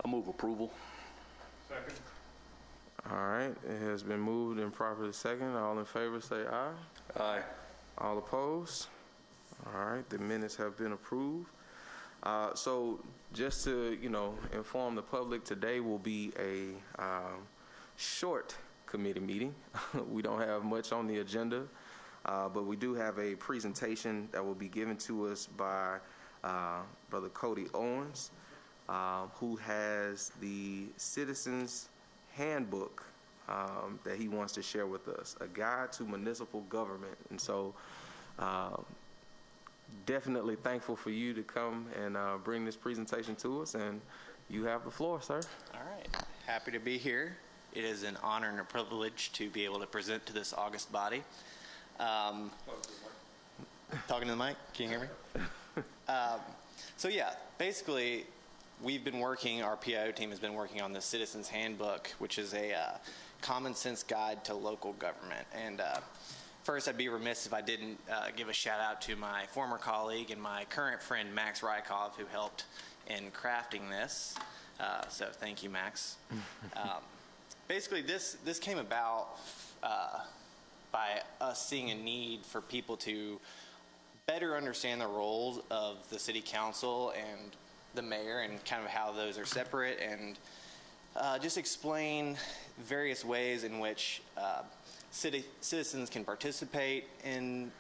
I move approval. Second. All right, it has been moved and properly second. All in favor say aye. Aye. All opposed? All right, the minutes have been approved. So just to, inform the public, today will be a short committee meeting. We don't have much on the agenda, but we do have a presentation that will be given to us by Brother Cody Owens, who has the Citizens Handbook that he wants to share with us, a guide to municipal government. And so definitely thankful for you to come and bring this presentation to us, and you have the floor, sir. All right, happy to be here. It is an honor and a privilege to be able to present to this august body. Talking to the mic, can you hear me? So yeah, basically, our PIO team has been working on the Citizens Handbook, which is a common sense guide to local government. And first, I'd be remiss if I didn't give a shout out to my former colleague and my current friend, Max Rykov, who helped in crafting this. So thank you, Max. Basically, this came about by us seeing a need for people to better understand the roles of the city council and the mayor and kind of how those are separate, and just explain various ways in which citizens can participate in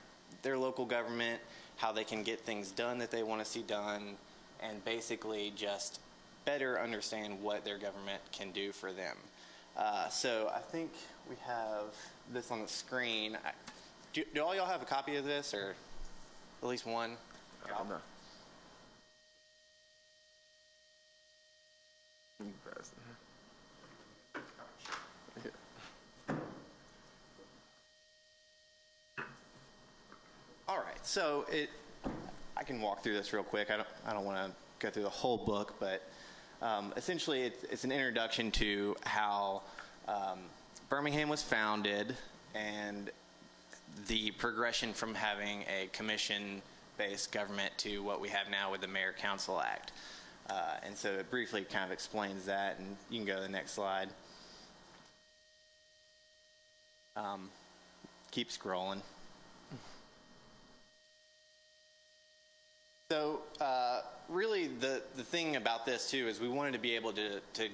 their local government, how they can get things done that they want to see done, and basically just better understand what their government can do for them. So I think we have this on the screen. Do all y'all have a copy of this, or at least one? No. You pass it. Yeah. All right, so I can walk through this real quick. I don't want to go through the whole book, but essentially it's an introduction to how Birmingham was founded and the progression from having a commission-based government to what we have now with the Mayor-Council Act. And so it briefly kind of explains that, and you can go to the next slide. Keep scrolling. So really the thing about this too is we wanted to be able to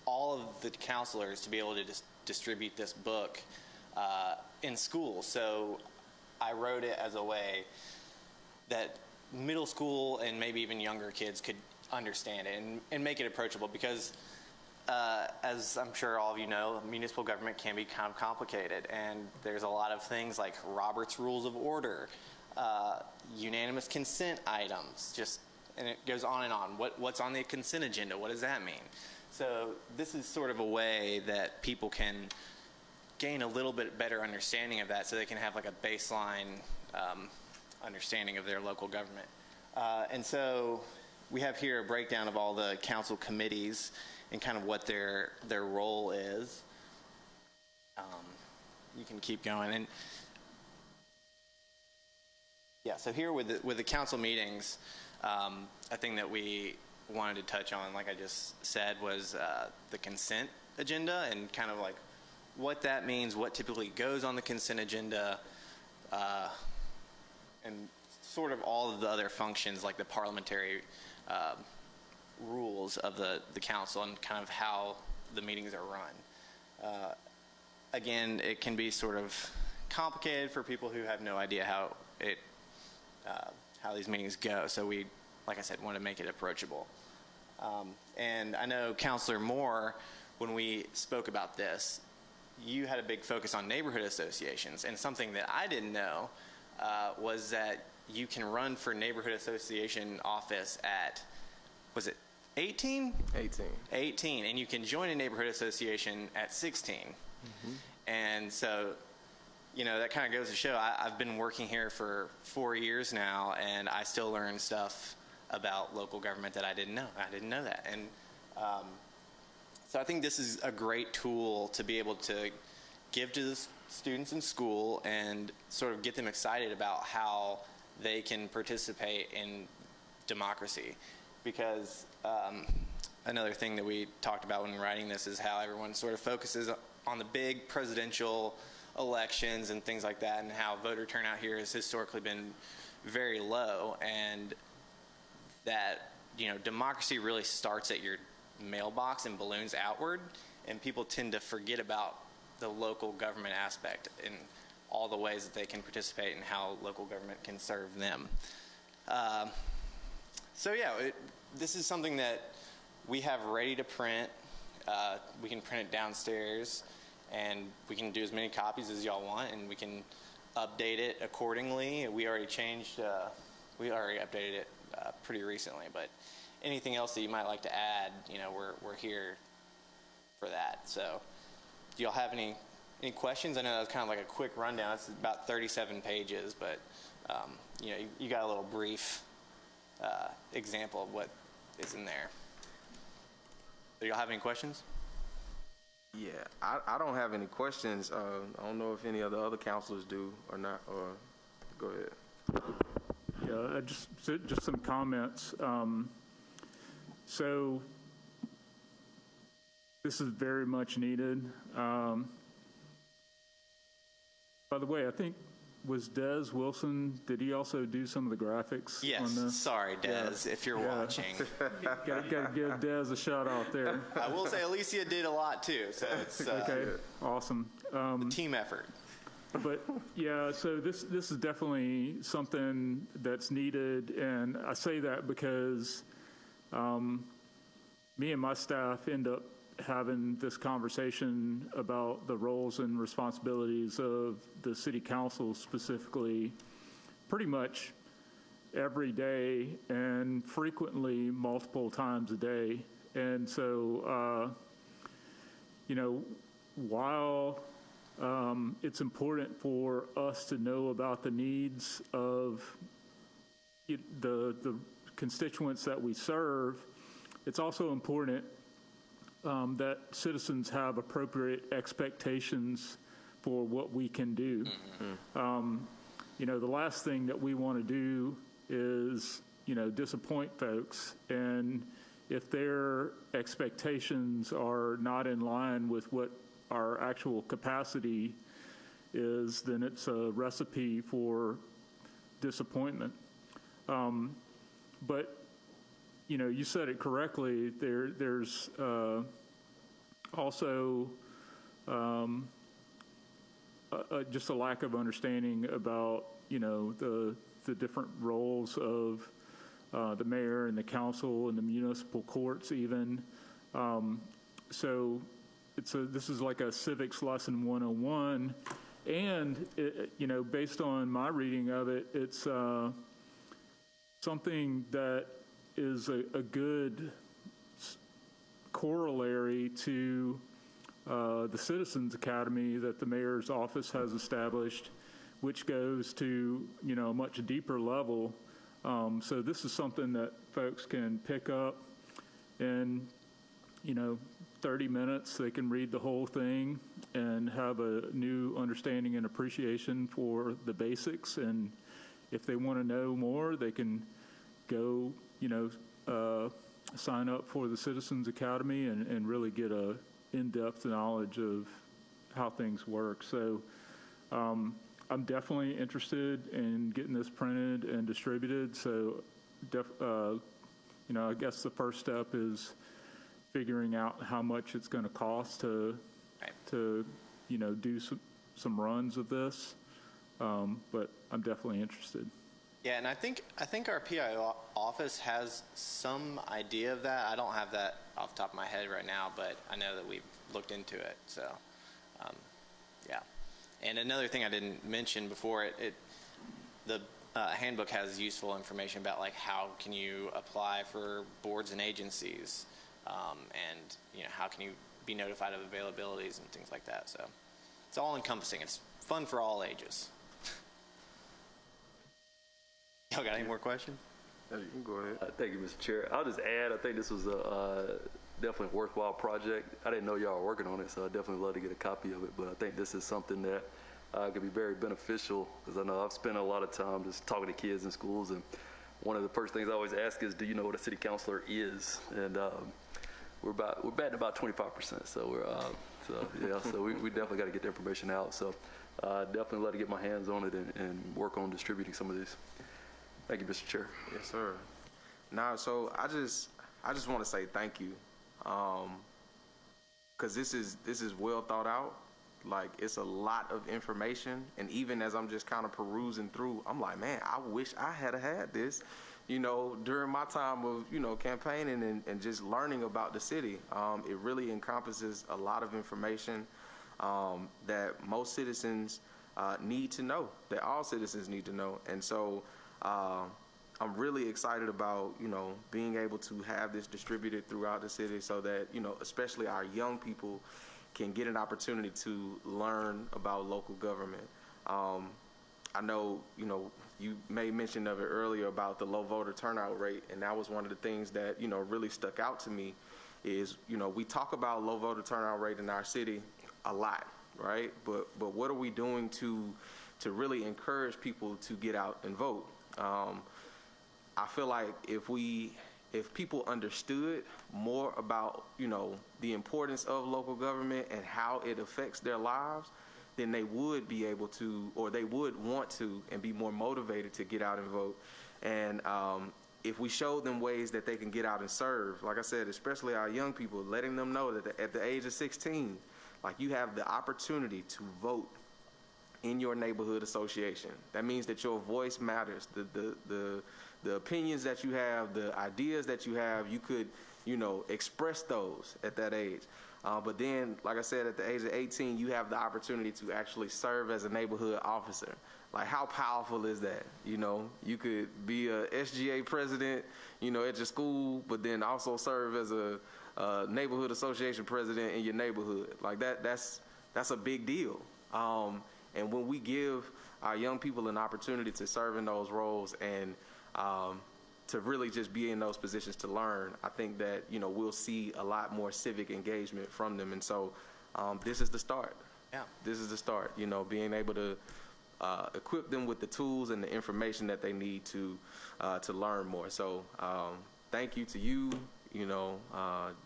all of the counselors to be able to distribute this book in school. So I wrote it as a way that middle school and maybe even younger kids could understand it and make it approachable, because as I'm sure all of you know, municipal government can be kind of complicated, and there's a lot of things like Robert's Rules of Order, unanimous consent items, and it goes on and on. What's on the consent agenda? What does that mean? So this is sort of a way that people can gain a little bit better understanding of that, so they can have like a baseline understanding of their local government. And so we have here a breakdown of all the council committees and kind of what their role is. You can keep going. And yeah, so here with the council meetings, a thing that we wanted to touch on, like I just said, was the consent agenda and kind of like what that means, what typically goes on the consent agenda, and sort of all of the other functions like the parliamentary rules of the council and kind of how the meetings are run. Again, it can be sort of complicated for people who have no idea how these meetings go. So we, like I said, want to make it approachable. And I know Councilor Moore, when we spoke about this, you had a big focus on neighborhood associations, and something that I didn't know was that you can run for neighborhood association office at, was it 18? 18, and you can join a neighborhood association at 16. Mm-hmm. And so, that kind of goes to show I've been working here for 4 years now, and I still learn stuff about local government that I didn't know. I didn't know that. And so I think this is a great tool to be able to give to the students in school and sort of get them excited about how they can participate in democracy. Because another thing that we talked about when writing this is how everyone sort of focuses on the big presidential elections and things like that, and how voter turnout here has historically been very low, and that, democracy really starts at your mailbox and balloons outward, and people tend to forget about the local government aspect and all the ways that they can participate and how local government can serve them. So yeah, this is something that we have ready to print. We can print it downstairs, and we can do as many copies as y'all want, and we can update it accordingly. We already updated it pretty recently, but anything else that you might like to add, we're here for that. So do y'all have any questions? I know that was kind of like a quick rundown. It's about 37 pages, but you got a little brief example of what is in there. Do y'all have any questions? Yeah, I don't have any questions. I don't know if any of the other counselors do or not, or go ahead. Yeah, just some comments. So this is very much needed. By the way, I think, was Des Wilson, did he also do some of the graphics Yes, on this? sorry, Des, if you're watching. Got to give Des a shout out there. I will say Alicia did a lot too, so it's Okay, awesome. a team effort. But yeah, so this is definitely something that's needed, and I say that because me and my staff end up having this conversation about the roles and responsibilities of the city council specifically pretty much every day, and frequently multiple times a day. And so, while it's important for us to know about the needs of the constituents that we serve, it's also important that citizens have appropriate expectations for what we can do. The last thing that we want to do is, disappoint folks. And if their expectations are not in line with what our actual capacity is, then it's a recipe for disappointment. But you said it correctly. There's also just a lack of understanding about the different roles of the mayor and the council and the municipal courts even. So this is like a civics lesson 101, and based on my reading of it, it's something that is a good corollary to the Citizens Academy that the mayor's office has established, which goes to a much deeper level. So this is something that folks can pick up in 30 minutes. They can read the whole thing and have a new understanding and appreciation for the basics. And if they want to know more, they can go sign up for the Citizens Academy and really get a in-depth knowledge of how things work. So I'm definitely interested in getting this printed and distributed. So I guess the first step is figuring out how much it's going to cost to do some runs of this. But I'm definitely interested. Yeah, and I think our PIO office has some idea of that. I don't have that off the top of my head right now, but I know that we've looked into it. So, yeah. And another thing I didn't mention before, the handbook has useful information about like how can you apply for boards and agencies, and how can you be notified of availabilities and things like that. So it's all encompassing. It's fun for all ages. Y'all got any more questions? You can go ahead. Thank you, Mr. Chair. I'll just add, I think this was a definitely a worthwhile project. I didn't know y'all were working on it, so I'd definitely love to get a copy of it. But I think this is something that could be very beneficial, because I know I've spent a lot of time just talking to kids in schools, and one of the first things I always ask is, do you know what a city councilor is? And we're batting about 25%. So so we definitely got to get the information out. So definitely let to get my hands on it and work on distributing some of these. Thank you, Mr. Chair. Yes, sir. Now, so I just want to say thank you, because this is well thought out. Like, it's a lot of information, and even as I'm just kind of perusing through, I'm like, man, I wish I had this, during my time of, campaigning and just learning about the city. It really encompasses a lot of information that most citizens need to know, that all citizens need to know. And so I'm really excited about, being able to have this distributed throughout the city so that, especially our young people can get an opportunity to learn about local government. I know, you made mention of it earlier about the low voter turnout rate, and that was one of the things that, really stuck out to me is, we talk about low voter turnout rate in our city a lot, right? But what are we doing to really encourage people to get out and vote? I feel like if people understood more about, the importance of local government and how it affects their lives, then they would be able to, or they would want to, and be more motivated to get out and vote. And if we showed them ways that they can get out and serve, like I said, especially our young people, letting them know that at the age of 16, like, you have the opportunity to vote in your neighborhood association. That means that your voice matters. The opinions that you have, the ideas that you have, you could, express those at that age. But then, like I said, at the age of 18, you have the opportunity to actually serve as a neighborhood officer. Like, how powerful is that? You could be a SGA president, at your school, but then also serve as a neighborhood association president in your neighborhood. Like, that's a big deal. And when we give our young people an opportunity to serve in those roles and to really just be in those positions to learn, I think that, we'll see a lot more civic engagement from them. And so this is the start. Yeah. This is the start, being able to equip them with the tools and the information that they need to learn more. So thank you to you,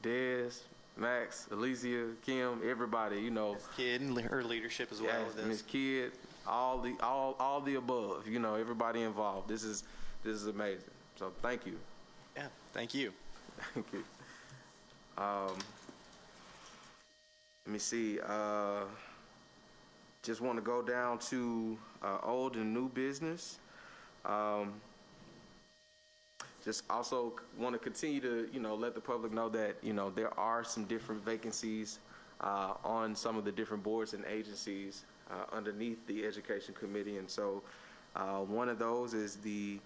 Des, Max, Alicia, Kim, everybody, Kid and her leadership as well with this. Ms. Kidd, all the above, everybody involved. This is amazing. So thank you. Yeah, thank you. Thank you. Let me see. Just want to go down to old and new business. Just also want to continue to, let the public know that, there are some different vacancies on some of the different boards and agencies underneath the Education Committee. And so one of those is the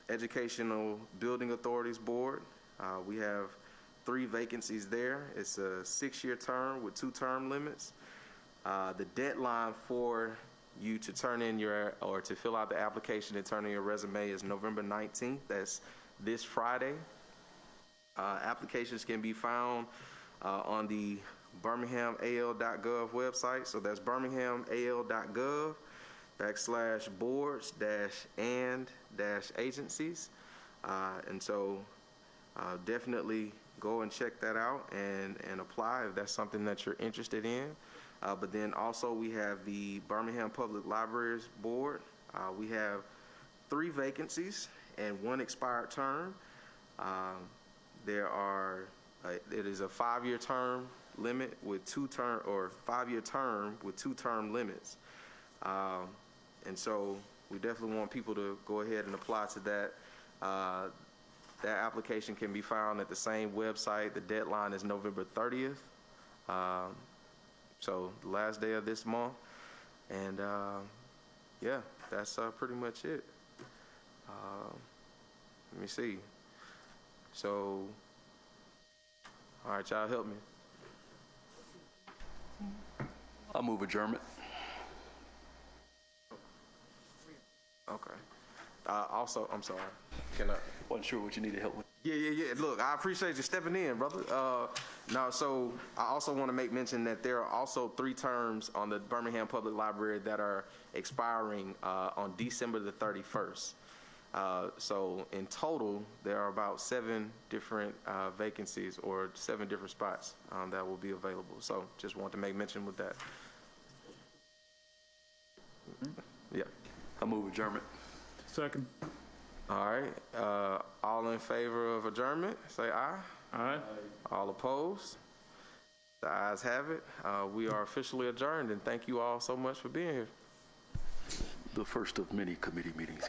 Educational Building Authorities Board. We have 3 vacancies there. It's a 6-year term with 2 term limits. The deadline for you to turn in to fill out the application and turn in your resume is November 19th. That's this Friday. Applications can be found on the birminghamal.gov website. So that's birminghamal.gov/boards-and-agencies. And so definitely go and check that out and apply if that's something that you're interested in. But then also we have the Birmingham Public Libraries Board. We have 3 vacancies and 1 expired term. It is a 5-year term limit with 5-year term with 2 term limits. And so we definitely want people to go ahead and apply to that. That application can be found at the same website. The deadline is November 30th. So the last day of this month. And yeah, that's pretty much it. Let me see. So, all right, y'all help me. I'll move adjournment. Okay. Also, I'm sorry. Can I? Wasn't sure what you needed help with. Yeah. Look, I appreciate you stepping in, brother. Now, so I also want to make mention that there are also 3 terms on the Birmingham Public Library that are expiring on December the 31st. So in total, there are about 7 different vacancies or 7 different spots that will be available. So just want to make mention with that. Yeah. I move adjournment. Second. All right. All in favor of adjournment, say aye. Aye. All opposed? The ayes have it. We are officially adjourned, and thank you all so much for being here. The first of many committee meetings.